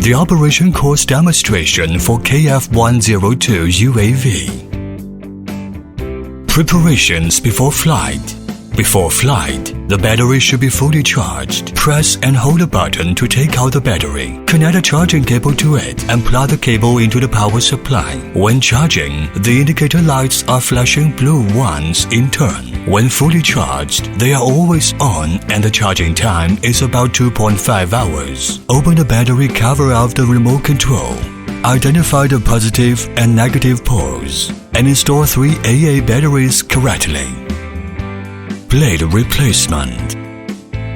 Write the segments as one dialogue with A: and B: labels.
A: The operation course demonstration for KF102 UAV. Preparations before flight. Before flight, the battery should be fully charged. Press and hold the button to take out the battery. Connect a charging cable to it and plug the cable into the power supply. When charging, the indicator lights are flashing blue once in turn. When fully charged, they are always on and the charging time is about 2.5 hours. Open the battery cover of the remote control. Identify the positive and negative poles and install 3 AA batteries correctly. Blade replacement.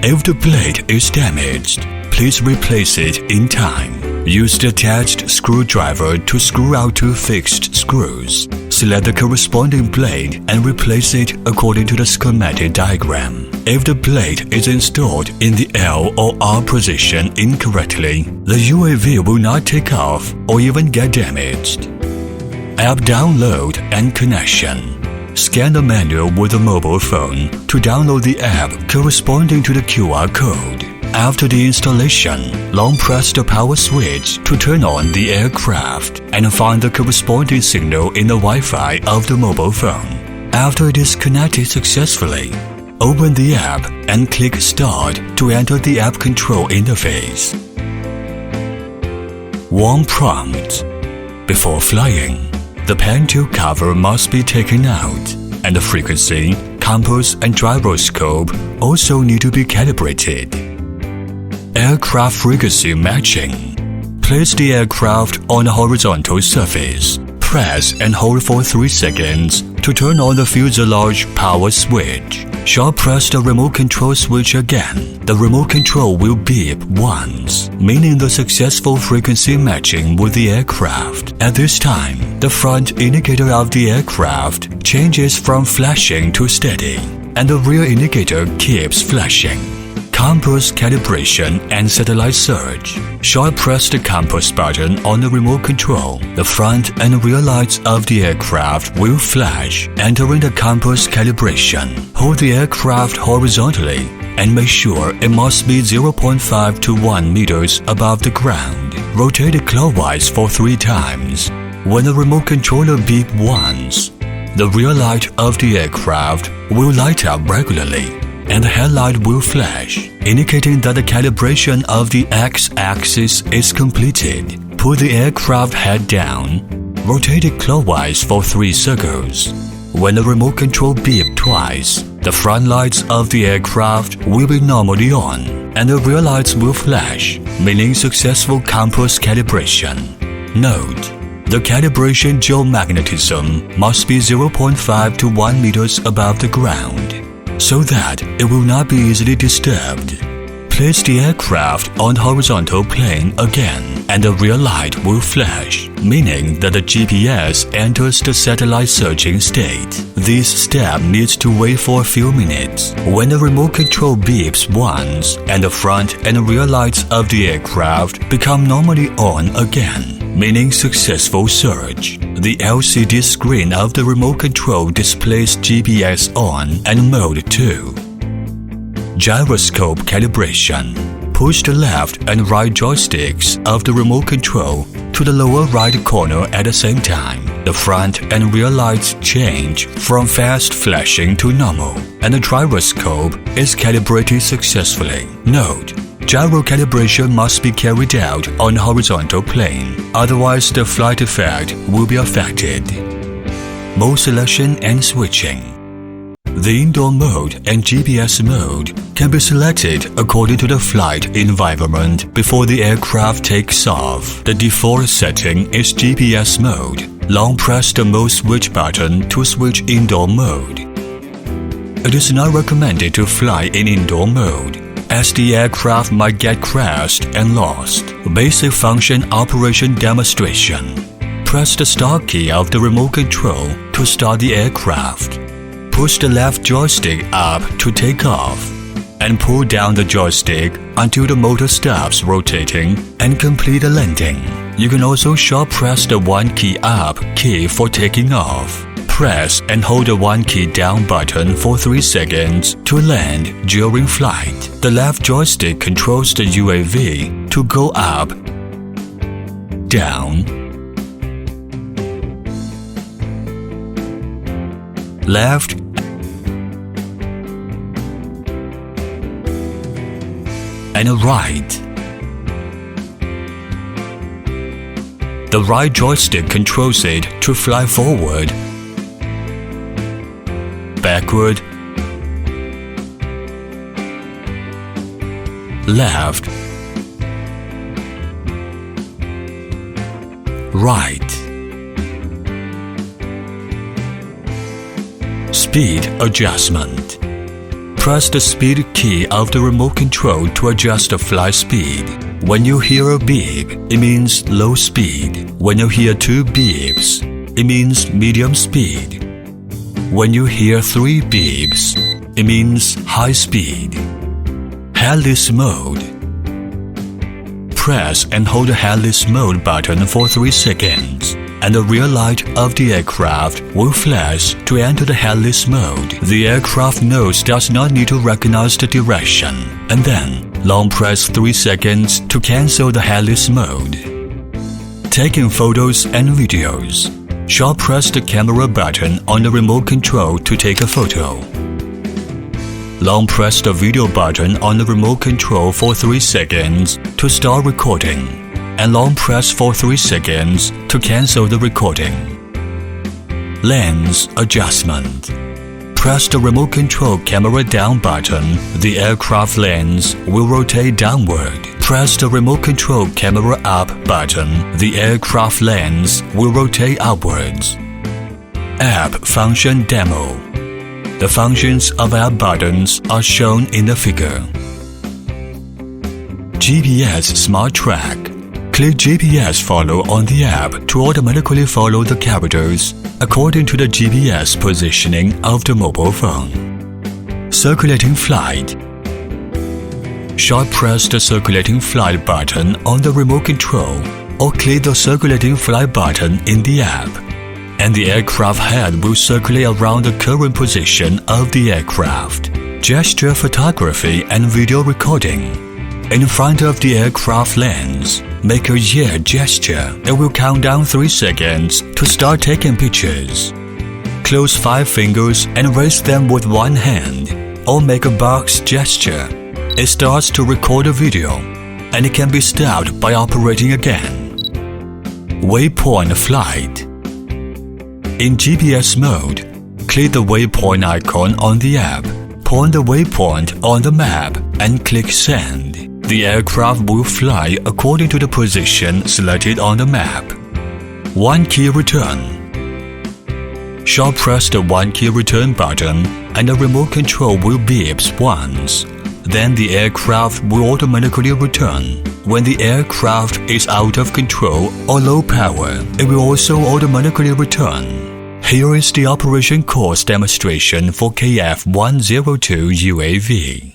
A: If the blade is damaged, please replace it in time. Use the attached screwdriver to screw out 2 fixed screws. Select the corresponding blade and replace it according to the schematic diagram. If the blade is installed in the L or R position incorrectly, the UAV will not take off or even get damaged. App download and connection. Scan the manual with a mobile phone to download the app corresponding to the QR code. After the installation, long press the power switch to turn on the aircraft and find the corresponding signal in the Wi-Fi of the mobile phone. After it is connected successfully, open the app and click Start to enter the app control interface. Warm prompt. Before flying, the pan tilt cover must be taken out, and the frequency, compass, and gyroscope also need to be calibrated. Aircraft frequency matching. Place the aircraft on a horizontal surface. Press and hold for 3 seconds to turn on the fuselage power switch. Short press the remote control switch again. The remote control will beep once, meaning the successful frequency matching with the aircraft. At this time, the front indicator of the aircraft changes from flashing to steady, and the rear indicator keeps flashing. Compass calibration and satellite search. Short press the compass button on the remote control. The front and rear lights of the aircraft will flash, entering the compass calibration. Hold the aircraft horizontally and make sure it must be 0.5 to 1 meters above the ground. Rotate it clockwise for 3 times. When the remote controller beeps once, the rear light of the aircraft will light up regularly, and the headlight will flash, indicating that the calibration of the X-axis is completed. Put the aircraft head down. Rotate it clockwise for 3 circles. When the remote control beeps twice, the front lights of the aircraft will be normally on, and the rear lights will flash, meaning successful compass calibration. Note: the calibration geomagnetism must be 0.5 to 1 meters above the ground, so that it will not be easily disturbed. Place the aircraft on horizontal plane again, and the rear light will flash, meaning that the GPS enters the satellite searching state. This step needs to wait for a few minutes. When the remote control beeps once, and the front and rear lights of the aircraft become normally on again, meaning successful search. The LCD screen of the remote control displays GPS on and Mode 2. Gyroscope calibration. Push the left and right joysticks of the remote control to the lower right corner at the same time. The front and rear lights change from fast flashing to normal, and the gyroscope is calibrated successfully. Note: gyro calibration must be carried out on horizontal plane, otherwise the flight effect will be affected. Mode selection and switching. The indoor mode and GPS mode can be selected according to the flight environment before the aircraft takes off. The default setting is GPS mode. Long press the mode switch button to switch indoor mode. It is not recommended to fly in indoor mode, as the aircraft might get crashed and lost. Basic function operation demonstration. Press the start key of the remote control to start the aircraft. Push the left joystick up to take off, and pull down the joystick until the motor stops rotating and complete a landing. You can also short press the 1 key up key for taking off. Press and hold the 1 key down button for 3 seconds to land during flight. The left joystick controls the UAV to go up down, left, and right. The right joystick controls it to fly forward, backward, left, right. Speed adjustment. Press the speed key of the remote control to adjust the flight speed. When you hear a beep, it means low speed. When you hear 2 beeps, it means medium speed. When you hear 3 beeps, it means high speed. Headless mode. Press and hold the headless mode button for 3 seconds, and the rear light of the aircraft will flash to enter the headless mode. The aircraft nose does not need to recognize the direction, and then long press 3 seconds to cancel the headless mode. Taking photos and videos. Short press the camera button on the remote control to take a photo. Long press the video button on the remote control for 3 seconds to start recording, and long press for 3 seconds to cancel the recording. Lens adjustment. Press the remote control camera down button, the aircraft lens will rotate downward. Press the remote control camera up button, the aircraft lens will rotate upwards. App function demo. The functions of app buttons are shown in the figure. GPS Smart Track. Click GPS Follow on the app to automatically follow the characters according to the GPS positioning of the mobile phone. Circulating Flight. Short press the Circulating Flight button on the remote control or click the Circulating Flight button in the app, and the aircraft head will circulate around the current position of the aircraft. Gesture photography and video recording. In front of the aircraft lens, make a yeah gesture. It will count down 3 seconds to start taking pictures. Close 5 fingers and raise them with one hand, or make a box gesture. It starts to record a video, and it can be stopped by operating again. Waypoint Flight. In GPS mode, click the waypoint icon on the app, point the waypoint on the map, and click Send. The aircraft will fly according to the position selected on the map. One key return. Short press the one key return button and the remote control will beep once. Then the aircraft will automatically return. When the aircraft is out of control or low power, it will also automatically return. Here is the operation course demonstration for KF102 UAV.